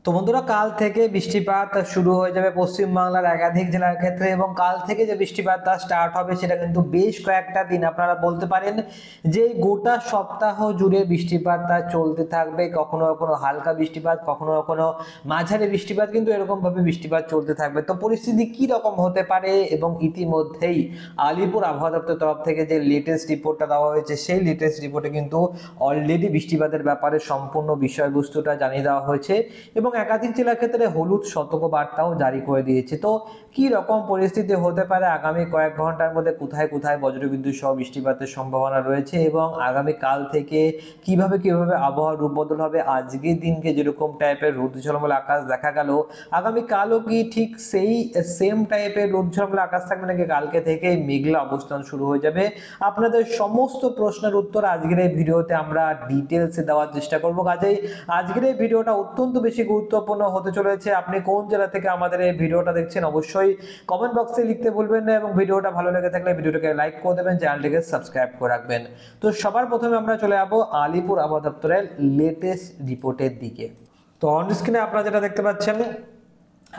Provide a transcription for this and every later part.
তো বন্ধুরা, কাল থেকে বৃষ্টিপাত শুরু হয়ে যাবে পশ্চিমবাংলার একাধিক জেলার ক্ষেত্রে, এবং কাল থেকে যে বৃষ্টিপাতটা স্টার্ট হবে সেটা কিন্তু বেশ কয়েকটা দিন আপনারা বলতে পারেন যে গোটা সপ্তাহ জুড়ে বৃষ্টিপাতটা চলতে থাকবে। কখনো কখনো হালকা বৃষ্টিপাত, কখনো কখনো মাঝারি বৃষ্টিপাত, কিন্তু এরকম ভাবে বৃষ্টিপাত চলতে থাকবে। তো পরিস্থিতি কি রকম হতে পারে, এবং ইতিমধ্যেই আলিপুর আবহাওয়া দপ্তর তরফ থেকে যে লেটেস্ট রিপোর্টটা দেওয়া হয়েছে সেই লেটেস্ট রিপোর্টে কিন্তু অলরেডি বৃষ্টিপাতের ব্যাপারে সম্পূর্ণ বিষয়বস্তুটা জানিয়ে দেওয়া হয়েছে, এবং একাধিক জেলার ক্ষেত্রে হলুদ সতর্ক বার্তাও জারি করে দিয়েছে। তো কি রকম পরিস্থিতি হতে পারে আগামী কয়েক ঘন্টার মধ্যে, কোথায় কোথায় বজ্রবিদ্যুৎ সহ বৃষ্টিপাতের সম্ভাবনা রয়েছে, এবং আগামী কাল থেকে কিভাবে কিভাবে আবহাওয়ার রূপ বদল হবে। আজকের দিনকে যেরকম টাইপের রোদ ঝলমলে আকাশ দেখা গেল, আগামী কালও কি ঠিক সেই সেম টাইপের রোদ ঝলমলে আকাশ থাকবে, নাকি কালকে থেকে মেঘলা অবস্থান শুরু হয়ে যাবে? আপনাদের সমস্ত প্রশ্নের উত্তর আজকের এই ভিডিওতে আমরা ডিটেলসে দেওয়ার চেষ্টা করব। কাজেই আজকের এই ভিডিওটা অত্যন্ত বেশি গুরুত্বপূর্ণ হতে চলেছে। আপনি কোন জেলা থেকে আমাদের এই ভিডিওটা দেখছেন অবশ্যই কমেন্ট বক্সে লিখতে ভুলবেন না, এবং ভিডিওটা ভালো লেগে থাকলে ভিডিওটাকে লাইক করে দেবেন, চ্যানেলটিকে সাবস্ক্রাইব করে রাখবেন। তো সবার প্রথমে আমরা চলে যাবো আলিপুর আবহাওয়া দপ্তরের লেটেস্ট রিপোর্টের দিকে। তো অন স্ক্রিনে আপনারা যেটা দেখতে পাচ্ছেন,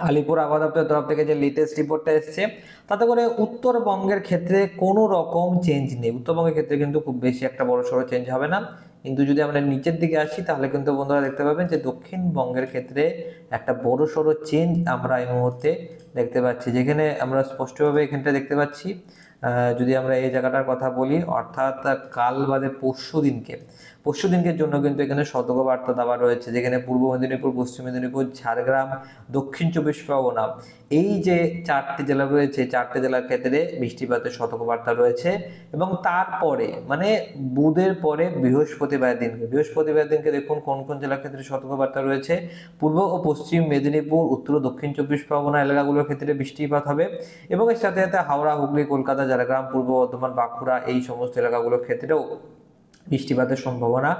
আলিপুর আবহাওয়া দপ্তরের তরফ থেকে যে লেটেস্ট রিপোর্টটা এসছে, তাতে করে উত্তরবঙ্গের ক্ষেত্রে কোনো রকম চেঞ্জ নেই। উত্তরবঙ্গের ক্ষেত্রে কিন্তু খুব বেশি একটা বড় সড়ো চেঞ্জ হবে না। কিন্তু যদি আমরা নিচের দিকে আসি, তাহলে কিন্তু বন্ধুরা দেখতে পাবেন যে দক্ষিণবঙ্গের ক্ষেত্রে একটা বড় সড়ো চেঞ্জ আমরা এই মুহূর্তে দেখতে পাচ্ছি, যেখানে আমরা স্পষ্টভাবে এখানটা দেখতে পাচ্ছি। যদি আমরা এই জায়গাটার কথা বলি, অর্থাৎ কাল বাদে পরশু দিনকের জন্য কিন্তু এখানে সতর্কবার্তা দেওয়া রয়েছে, যেখানে পূর্ব মেদিনীপুর, পশ্চিম মেদিনীপুর, ঝাড়গ্রাম, দক্ষিণ চব্বিশ পরগনা, এই যে চারটি জেলা রয়েছে, চারটি জেলার ক্ষেত্রে বৃষ্টিপাতের সতর্কবার্তা রয়েছে। এবং তারপরে মানে বুধের পরে বৃহস্পতিবার দিনকে দেখুন কোন কোন জেলার ক্ষেত্রে সতর্কবার্তা রয়েছে। পূর্ব ও পশ্চিম মেদিনীপুর, উত্তর ও দক্ষিণ চব্বিশ পরগনা এলাকাগুলোর ক্ষেত্রে বৃষ্টিপাত হবে, এবং এর সাথে সাথে হাওড়া, হুগলি, কলকাতা, ঝাড়গ্রাম, পূর্ব বর্ধমান, বাঁকুড়া, এই সমস্ত এলাকাগুলোর ক্ষেত্রেও বৃষ্টিপাতের সম্ভাবনা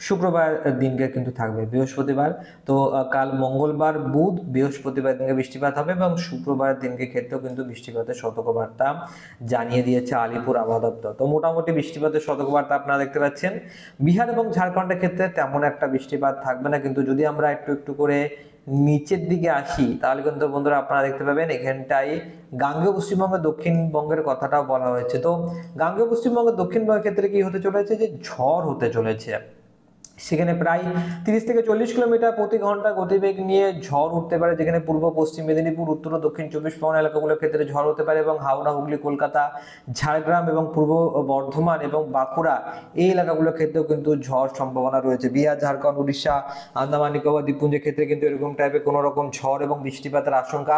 শুক্রবার দিনকে কিন্তু থাকবে। বৃহস্পতিবার তো কাল মঙ্গলবার, বুধ, বৃহস্পতিবার দিনকে বৃষ্টিপাত হবে, এবং শুক্রবার দিনকে ক্ষেত্রেও কিন্তু বৃষ্টিপাতের সতর্কবার্তা জানিয়ে দিয়েছে আলিপুর আবহাওয়া দপ্তর। তো মোটামুটি বৃষ্টিপাতের সতর্কবার্তা আপনারা দেখতে পাচ্ছেন। বিহার এবং ঝাড়খণ্ডের ক্ষেত্রে তেমন একটা বৃষ্টিপাত থাকবে না, কিন্তু যদি আমরা একটু একটু করে নিচের দিকে আসি, তাহলে কিন্তু বন্ধুরা আপনারা দেখতে পাবেন এখানটাই গাঙ্গেয় পশ্চিমবঙ্গ, দক্ষিণবঙ্গের কথাটাও বলা হয়েছে। তো গাঙ্গেয় পশ্চিমবঙ্গ, দক্ষিণবঙ্গের ক্ষেত্রে কি হতে চলেছে, যে ঝড় হতে চলেছে। সেখানে প্রায় 30 থেকে 40 কিলোমিটার প্রতি ঘন্টা গতিবেগ নিয়ে ঝড় উঠতে পারে, যেখানে পূর্ব পশ্চিম মেদিনীপুর, উত্তর ও দক্ষিণ চব্বিশ পরগনা এলাকাগুলোর ক্ষেত্রে ঝড় হতে পারে, এবং হাওড়া, হুগলি, কলকাতা, ঝাড়গ্রাম এবং পূর্ব বর্ধমান এবং বাঁকুড়া, এই এলাকাগুলোর ক্ষেত্রেও কিন্তু ঝড় সম্ভাবনা রয়েছে। বিহার, ঝাড়খণ্ড, উড়িষ্যা, আন্দামান নিকোবর দ্বীপপুঞ্জের ক্ষেত্রে কিন্তু এরকম টাইপের কোনো রকম ঝড় এবং বৃষ্টিপাতের আশঙ্কা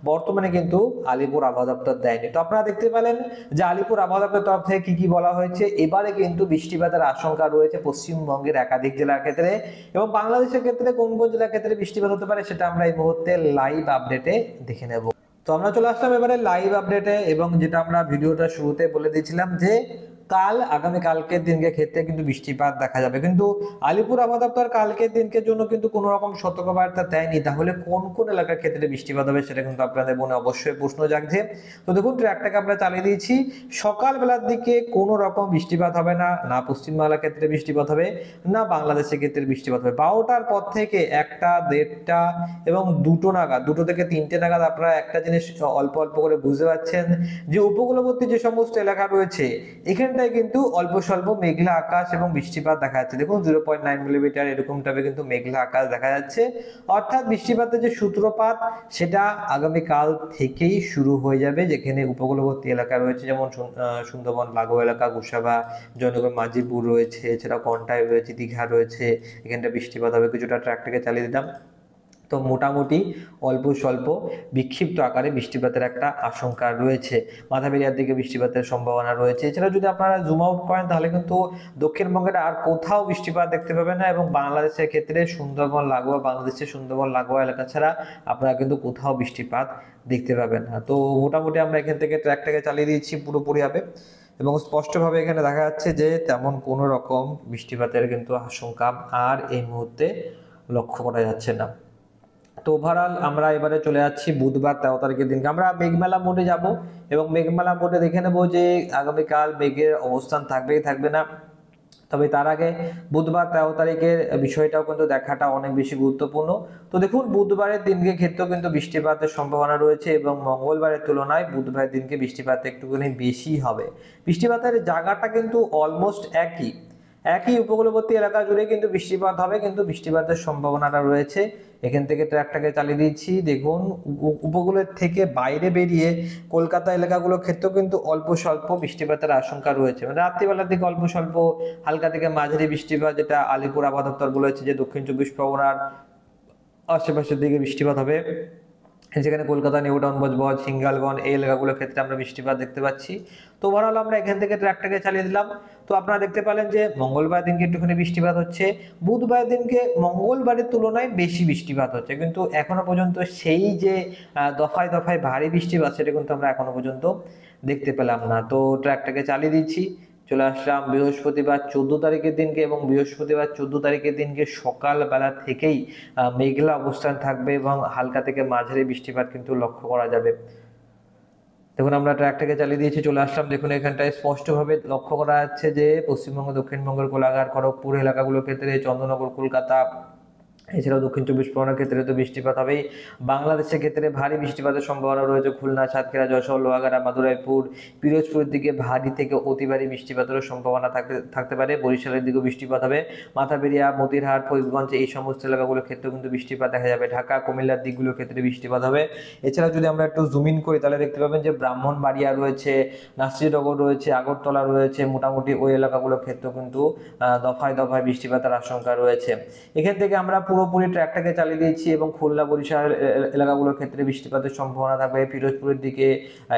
বর্তমানে কিন্তু আলিপুর আবহাওয়া দপ্তর দেয়নি। তো আপনারা দেখতে পেলেন যে আলিপুর আবহাওয়া দপ্তর তরফ থেকে কি কি বলা হয়েছে। এবারে কিন্তু বৃষ্টিপাতের আশঙ্কা রয়েছে পশ্চিমবঙ্গের একাধিক জেলার ক্ষেত্রে, এবং বাংলাদেশের ক্ষেত্রে কোন কোন জেলার ক্ষেত্রে বৃষ্টিপাত হতে পারে সেটা আমরা এই মুহূর্তে লাইভ আপডেটে দেখে নেব। তো আমরা চলে আসলাম এবারে লাইভ আপডেটে, এবং যেটা আমরা ভিডিওটা শুরুতে বলে দিয়েছিলাম যে আগামী কালকের দিনকে ক্ষেত্রে কিন্তু বৃষ্টিপাত দেখা যাবে, কিন্তু আলিপুর আবহাওয়া দপ্তর কালকের দিনকের জন্য কিন্তু কোনো রকম সতর্কবার্তা দেয়নি। তাহলে কোন কোন এলাকার ক্ষেত্রে বৃষ্টিপাত হবে সেটা কিন্তু আপনাদের মনে অবশ্যই প্রশ্ন জাগছে। তো দেখুন, ট্র্যাকটাকে আমরা চালিয়ে দিয়েছি। সকালবেলার দিকে কোনো রকম বৃষ্টিপাত হবে না, না পশ্চিমবাংলার ক্ষেত্রে বৃষ্টিপাত হবে, না বাংলাদেশের ক্ষেত্রে বৃষ্টিপাত হবে। 12টার পর থেকে 1টা, 1:30 এবং 2টো নাগাদ, 2টো থেকে 3টে নাগাদ আপনারা একটা জিনিস অল্প অল্প করে বুঝতে পারছেন যে উপকূলবর্তী যে সমস্ত এলাকা রয়েছে, এখানটায় কিন্তু অল্প স্বল্প মেঘলা আকাশ এবং বৃষ্টিপাত দেখা যাচ্ছে। দেখুন 0.9 মিলিমিটার এরকম টাইপে কিন্তু মেঘলা আকাশ দেখা যাচ্ছে, অর্থাৎ বৃষ্টিপাতের যে সূত্রপাত সেটা আগামীকাল থেকেই শুরু হয়ে যাবে। যেখানে উপকূলবর্তী এলাকা রয়েছে, যেমন সুন্দরবন লাগোয়া এলাকা, গোসাবা, জয়নগর, মাঝিপুর রয়েছে, এছাড়া কন্টাই রয়েছে, দীঘা রয়েছে, এখানটা বৃষ্টিপাত হবে। কিছুটা ট্র্যাকটাকে চালিয়ে দিলাম। তো মোটামুটি অল্প স্বল্প বিক্ষিপ্ত আকারে বৃষ্টিপাতের একটা আশঙ্কা রয়েছে। মাথাবেরিয়ার দিকে বৃষ্টিপাতের সম্ভাবনা রয়েছে। এছাড়া যদি আপনারা জুম আউট করেন, তাহলে কিন্তু দক্ষিণবঙ্গের আর কোথাও বৃষ্টিপাত দেখতে পাবেন না, এবং বাংলাদেশের ক্ষেত্রে বাংলাদেশের সুন্দরবন লাগোয়া এলাকা ছাড়া আপনারা কিন্তু কোথাও বৃষ্টিপাত দেখতে পাবেন না। তো মোটামুটি আমরা এখান থেকে ট্র্যাকটাকে চালিয়ে দিচ্ছি পুরোপুরি হবে, এবং স্পষ্টভাবে এখানে দেখা যাচ্ছে যে তেমন কোনো রকম বৃষ্টিপাতের কিন্তু আশঙ্কা আর এই মুহূর্তে লক্ষ্য করা যাচ্ছে না। তো ওভারঅল আমরা এবারে চলে যাচ্ছি বুধবার 13 তারিখের দিনকে। আমরা মেঘমেলা মোডে যাব, এবং মেঘমেলা মোডে দেখে নেবো যে আগামীকাল মেঘের অবস্থান থাকবেই থাকবে না। তবে তার আগে বুধবার 13 তারিখের বিষয়টাও কিন্তু দেখাটা অনেক বেশি গুরুত্বপূর্ণ। তো দেখুন বুধবারের দিনকে ক্ষেত্রেও কিন্তু বৃষ্টিপাতের সম্ভাবনা রয়েছে এবং মঙ্গলবারের তুলনায় বুধবারের দিনকে বৃষ্টিপাত একটুখানি বেশি হবে। বৃষ্টিপাতের জায়গাটা কিন্তু অলমোস্ট একই উপকূলবর্তী এলাকা জুড়ে কিন্তু বৃষ্টিপাত হবে, কিন্তু বৃষ্টিপাতের সম্ভাবনাটা রয়েছে। এখান থেকে ট্র্যাকটাকে চালিয়ে দিচ্ছি। দেখুন উপকূলের থেকে বাইরে বেরিয়ে কলকাতা এলাকাগুলোর ক্ষেত্রেও কিন্তু অল্প স্বল্প বৃষ্টিপাতের আশঙ্কা রয়েছে, মানে রাত্রিবেলার দিকে অল্প স্বল্প হালকা থেকে মাঝারি বৃষ্টিপাত, যেটা আলিপুর আবহাওয়া দপ্তর বলেছে যে দক্ষিণ চব্বিশ পরগনার আশেপাশের দিকে বৃষ্টিপাত হবে। যেখানে কলকাতা, নিউ টাউন, বজবজ, হিঙ্গলগঞ্জ এই এলাকাগুলোর ক্ষেত্রে আমরা বৃষ্টিপাত দেখতে পাচ্ছি। তো ওভারঅল আমরা এখান থেকে ট্র্যাকটাকে চালিয়ে দিলাম। তো আপনারা দেখতে পেলেন যে মঙ্গলবার দিনকে একটুখানি বৃষ্টিপাত হচ্ছে, বুধবার দিনকে মঙ্গলবারের তুলনায় বেশি বৃষ্টিপাত হচ্ছে, কিন্তু এখনো পর্যন্ত সেই যে দফায় দফায় ভারী বৃষ্টিপাত সেটা কিন্তু আমরা এখনো পর্যন্ত দেখতে পেলাম না। তো ট্র্যাকটাকে চালিয়ে দিচ্ছি। চলে আসলাম বৃহস্পতিবার 14 তারিখের দিনকে, এবং বৃহস্পতিবার 14 তারিখের দিনকে সকালবেলা থেকেই মেঘলা অবস্থান থাকবে এবং হালকা থেকে মাঝারি বৃষ্টিপাত কিন্তু লক্ষ্য করা যাবে। দেখুন আমরা ট্র্যাকটাকে চালিয়ে দিয়েছি, চলে আসলাম। দেখুন এখানটায় স্পষ্টভাবে লক্ষ্য করা যাচ্ছে যে পশ্চিমবঙ্গ, দক্ষিণবঙ্গের কোলাঘাট, খড়গপুর এলাকাগুলোর ক্ষেত্রে, চন্দননগর, কলকাতা, এছাড়াও দক্ষিণ চব্বিশ পরগনার ক্ষেত্রে তো বৃষ্টিপাত হবেই। বাংলাদেশের ক্ষেত্রে ভারী বৃষ্টিপাতের সম্ভাবনা রয়েছে। খুলনা, সাতক্ষীরা, যশোর, লোহাগাড়া, মাদুরাইপুর, পিরোজপুরের দিকে ভারী থেকে অতি ভারী বৃষ্টিপাতেরও সম্ভাবনা থাকতে পারে। বরিশালের দিকেও বৃষ্টিপাত হবে। মাথাবেড়িয়া, মতিরহাট, ফরিদগঞ্জ এই সমস্ত এলাকাগুলোর ক্ষেত্রেও কিন্তু বৃষ্টিপাত দেখা যাবে। ঢাকা, কুমিল্লার দিকগুলোর ক্ষেত্রে বৃষ্টিপাত হবে। এছাড়া যদি আমরা একটু জুম ইন করি তাহলে দেখতে পাবেন যে ব্রাহ্মণবাড়িয়া রয়েছে, নাসিরনগর রয়েছে, আগরতলা রয়েছে, মোটামুটি ওই এলাকাগুলোর ক্ষেত্রেও কিন্তু দফায় দফায় বৃষ্টিপাতের আশঙ্কা রয়েছে। এখান থেকে আমরা পুরোপুরি ট্র্যাকটাকে চালিয়ে দিয়েছি এবং খুলনা, বরিশাল এলাকাগুলোর ক্ষেত্রে বৃষ্টিপাতের সম্ভাবনা থাকবে। ফিরোজপুরের দিকে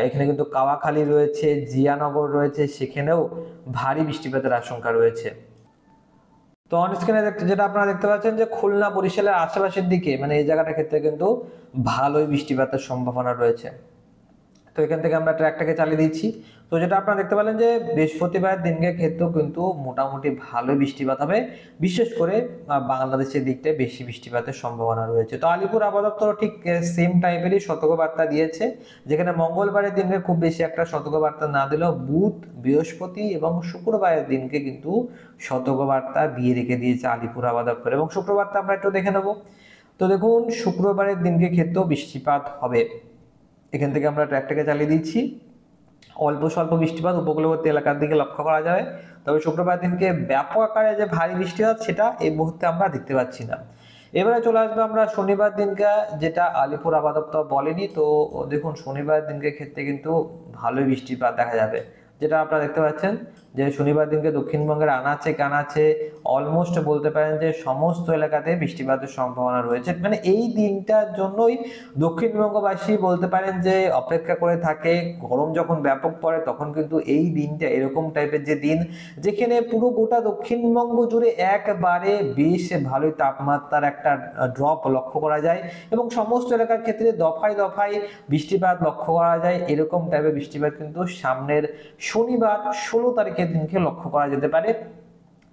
এখানে কিন্তু কাওয়াখালী রয়েছে, জিয়ানগর রয়েছে, সেখানেও ভারী বৃষ্টিপাতের আশঙ্কা রয়েছে। তো অন স্ক্রিনে যেটা আপনারা দেখতে পাচ্ছেন যে খুলনা, বরিশালের আশেপাশের দিকে, মানে এই জায়গাটার ক্ষেত্রে কিন্তু ভালোই বৃষ্টিপাতের সম্ভাবনা রয়েছে। তো এখান থেকে আমরা ট্র্যাকটাকে চালিয়ে দিচ্ছি। তো যেটা আপনারা দেখতে পেলেন যে বৃহস্পতিবার দিনকে ক্ষেত্রেও কিন্তু মোটামুটি ভালো বৃষ্টিপাত হবে, বিশেষ করে বাংলাদেশের দিকটায় বেশি বৃষ্টিপাতের সম্ভাবনা রয়েছে। তো আলিপুর আবহাওয়া দপ্তর ঠিক সেম টাইপেরই সতর্কবার্তা দিয়েছে, যেখানে মঙ্গলবারের দিনকে খুব বেশি একটা সতর্কবার্তা না দিলেও বুধ, বৃহস্পতি এবং শুক্রবারের দিনকে কিন্তু সতর্কবার্তা দিয়ে রেখে দিয়েছে আলিপুর আবহাওয়া দপ্তর। এবং শুক্রবারটা আমরা একটু দেখে নেব। তো দেখুন শুক্রবারের দিনকে ক্ষেত্রেও বৃষ্টিপাত হবে। এখান থেকে আমরা ট্র্যাকটাকে চালিয়ে দিচ্ছি। অল্প স্বল্প বৃষ্টিপাত উপকূলবর্তী এলাকার দিকে লক্ষ্য করা যাবে, তবে শুক্রবার দিনকে ব্যাপক আকারে যে ভারী বৃষ্টিপাত সেটা এই মুহূর্তে আমরা দেখতে পাচ্ছি না। এবারে চলে আসবে আমরা শনিবার দিনকে, যেটা আলিপুর আবহাওয়া দপ্তর বলেনি। তো দেখুন শনিবার দিনকে ক্ষেত্রে কিন্তু ভালোই বৃষ্টিপাত দেখা যাবে, যেটা আপনারা দেখতে পাচ্ছেন যে শনিবার দিনকে দক্ষিণবঙ্গের আনাচে কানাচে অলমোস্ট বলতে পারেন যে সমস্ত এলাকাতে বৃষ্টিপাতের সম্ভাবনা রয়েছে। মানে এই দিনটার জন্যই দক্ষিণবঙ্গবাসী বলতে পারেন যে অপেক্ষা করে থাকে। গরম যখন ব্যাপক পড়ে তখন কিন্তু এই দিনটা এরকম টাইপের যে দিন, যেখানে পুরো গোটা দক্ষিণবঙ্গ জুড়ে একবারে বেশ ভালোই তাপমাত্রার একটা ড্রপ লক্ষ্য করা যায় এবং সমস্ত এলাকার ক্ষেত্রে দফায় দফায় বৃষ্টিপাত লক্ষ্য করা যায়। এরকম টাইপের বৃষ্টিপাত কিন্তু সামনের শনিবার 16 তারিখের দিনকে লক্ষ্য করা যেতে পারে।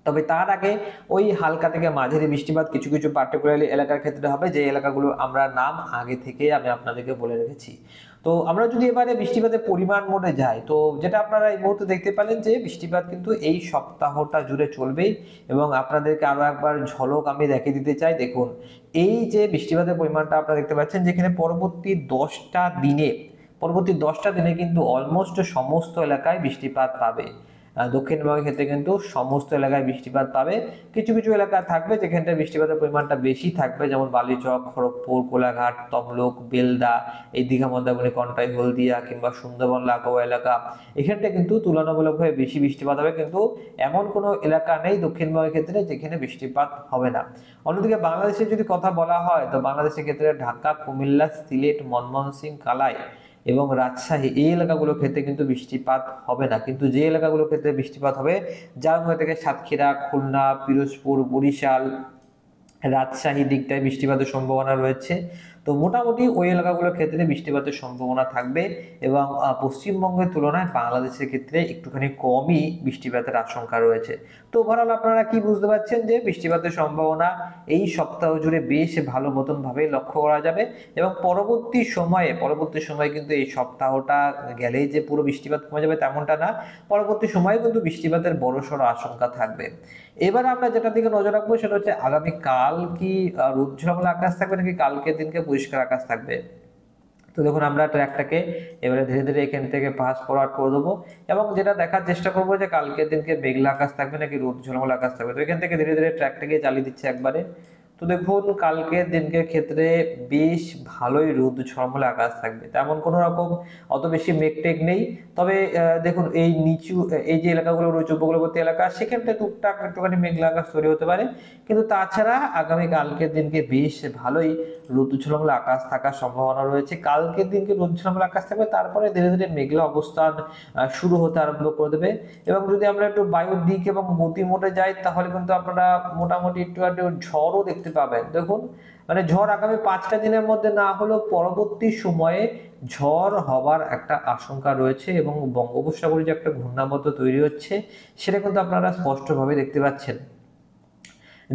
তবে তার আগে ওই হালকা থেকে মাঝারি বৃষ্টিপাত কিছু কিছু পার্টিকুলারলি এলাকার ক্ষেত্রে হবে, যে এলাকাগুলো আমরা নাম আগে থেকে আমি আপনাদেরকে বলে রেখেছি। তো আমরা যদি এবারে বৃষ্টিপাতের পরিমাণ মোডে যাই, তো যেটা আপনারা এই মুহূর্তে দেখতে পেলেন যে বৃষ্টিপাত কিন্তু এই সপ্তাহটা জুড়ে চলবেই। এবং আপনাদেরকে আরো একবার ঝলক আমি দেখিয়ে দিতে চাই। দেখুন এই যে বৃষ্টিপাতের পরিমাণটা আপনারা দেখতে পাচ্ছেন, যেখানে পরবর্তী 10টা দিনে কিন্তু অলমোস্ট সমস্ত এলাকায় বৃষ্টিপাত পাবে। দক্ষিণবঙ্গের ক্ষেত্রে কিন্তু সমস্ত এলাকায় বৃষ্টিপাত পাবে। কিছু কিছু এলাকা থাকবে যেখানটা বৃষ্টিপাতের পরিমাণটা বেশি থাকবে, যেমন বালিচক, খড়গপুর, কোলাঘাট, তমলুক, বেলদা, এই দীঘা, মন্দারমণি, কন্টাই, হলদিয়া কিংবা সুন্দরবন লাগোয়া এলাকা, এখানটা কিন্তু তুলনামূলকভাবে বেশি বৃষ্টিপাত হবে। কিন্তু এমন কোনো এলাকা নেই দক্ষিণবঙ্গের ক্ষেত্রে যেখানে বৃষ্টিপাত হবে না। অন্যদিকে বাংলাদেশের যদি কথা বলা হয়, তো বাংলাদেশের ক্ষেত্রে ঢাকা, কুমিল্লা, সিলেট, ময়মনসিংহ, কালাই এবং রাজশাহী এই এলাকাগুলোর ক্ষেত্রে কিন্তু বৃষ্টিপাত হবে না। কিন্তু যে এলাকাগুলোর ক্ষেত্রে বৃষ্টিপাত হবে, যার মধ্যে থেকে সাতক্ষীরা, খুলনা, পিরোজপুর, বরিশাল, রাজশাহী দিকটায় বৃষ্টিপাতের সম্ভাবনা রয়েছে। তো মোটামুটি ওই এলাকাগুলোর ক্ষেত্রে বৃষ্টিপাতের সম্ভাবনা থাকবে এবং পশ্চিমবঙ্গের তুলনায় বাংলাদেশের ক্ষেত্রে একটুখানি কমই বৃষ্টিপাতের আশঙ্কা রয়েছে। তো ওভারঅল আপনারা কি বুঝতে পারছেন যে বৃষ্টিপাতের সম্ভাবনা এই সপ্তাহ জুড়ে বেশ ভালো মতন ভাবে লক্ষ্য করা যাবে এবং পরবর্তী সময়ে কিন্তু এই সপ্তাহটা গেলেই যে পুরো বৃষ্টিপাত কমে যাবে তেমনটা না, পরবর্তী সময়ে কিন্তু বৃষ্টিপাতের বড়সড় আশঙ্কা থাকবে। এবার আমরা যেটা দিকে নজর রাখবো সেটা হচ্ছে আগামী কাল কি রোদ ঝলমলে আকাশ থাকবে নাকি কালকের দিনকে পরিষ্কার আকাশ থাকবে। তো দেখুন আমরা ট্র্যাকটাকে এবারে ধীরে ধীরে এখান থেকে ফাস্ট ফরওয়ার্ড করে দেবো এবং যেটা দেখার চেষ্টা করবো যে কালকের দিনকে মেঘলা আকাশ থাকবে নাকি রোদ ঝলমলে আকাশ থাকবে। তো এখান থেকে ধীরে ধীরে ট্র্যাকটাকে চালিয়ে দিচ্ছে একবারে। তো দেখুন কালকের দিনকের ক্ষেত্রে বেশ ভালোই রোদ ঝলমলে আকাশ থাকবে, তেমন কোনো রকম অত বেশি মেঘ টেঘ নেই। তবে দেখুন এই নিচু এই যে এলাকাগুলো রয়েছে উপকূলবর্তী এলাকা সেখানটা টুকটাক একটুখানি মেঘলা আকাশ তৈরি হতে পারে, কিন্তু তাছাড়া আগামী কালকের দিনকে বেশ ভালোই রোদ ঝলমলে আকাশ থাকার সম্ভাবনা রয়েছে। কালকের দিনকে রোদ ঝলমলে আকাশ থাকবে, তারপরে ধীরে ধীরে মেঘলা অবস্থান শুরু হতে আরম্ভ করে দেবে। এবং যদি আমরা একটু বায়ুর দিক এবং গতি মোটে যাই তাহলে কিন্তু আপনারা মোটামুটি একটু ঝড়ও দেখতে পাবেন। দেখুন মানে ঝড় আগামী 5টা দিনের মধ্যে না হলেও পরবর্তী সময়ে ঝড় হবার একটা আশঙ্কা রয়েছে এবং বঙ্গোপসাগরে যে একটা ঘূর্ণাবর্ত তৈরি হচ্ছে সেটা কিন্তু আপনারা স্পষ্টভাবে দেখতে পাচ্ছেন,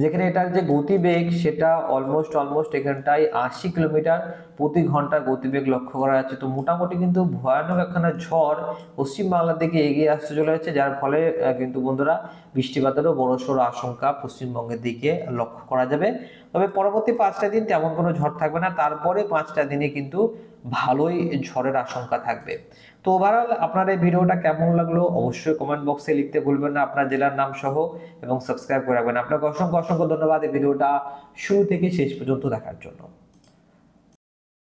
যেখানে এটার যে গতিবেগ সেটা অলমোস্ট এখানটায় 80 কিলোমিটার প্রতি ঘন্টা গতিবেগ লক্ষ্য করা যাচ্ছে। তো মোটামুটি কিন্তু ভয়ানক একখানা ঝড় পশ্চিম বাংলার দিকে এগিয়ে আসতে চলে যাচ্ছে, যার ফলে কিন্তু বন্ধুরা বৃষ্টিপাতেরও বড়সড় আশঙ্কা পশ্চিমবঙ্গের দিকে লক্ষ্য করা যাবে। তবে পরবর্তী 5টা দিন তেমন কোনো ঝড় থাকবে না, তারপরে 5টা দিনে কিন্তু ভালোই ঝড়ের আশঙ্কা থাকবে। তো ওভারঅল আপনার এই ভিডিওটা কেমন লাগলো অবশ্যই কমেন্ট বক্সে লিখতে ভুলবেন না আপনার জেলার নাম সহ এবং সাবস্ক্রাইব করে রাখবেন। আপনাকে অসংখ্য ধন্যবাদ এই ভিডিওটা শুরু থেকে শেষ পর্যন্ত দেখার জন্য।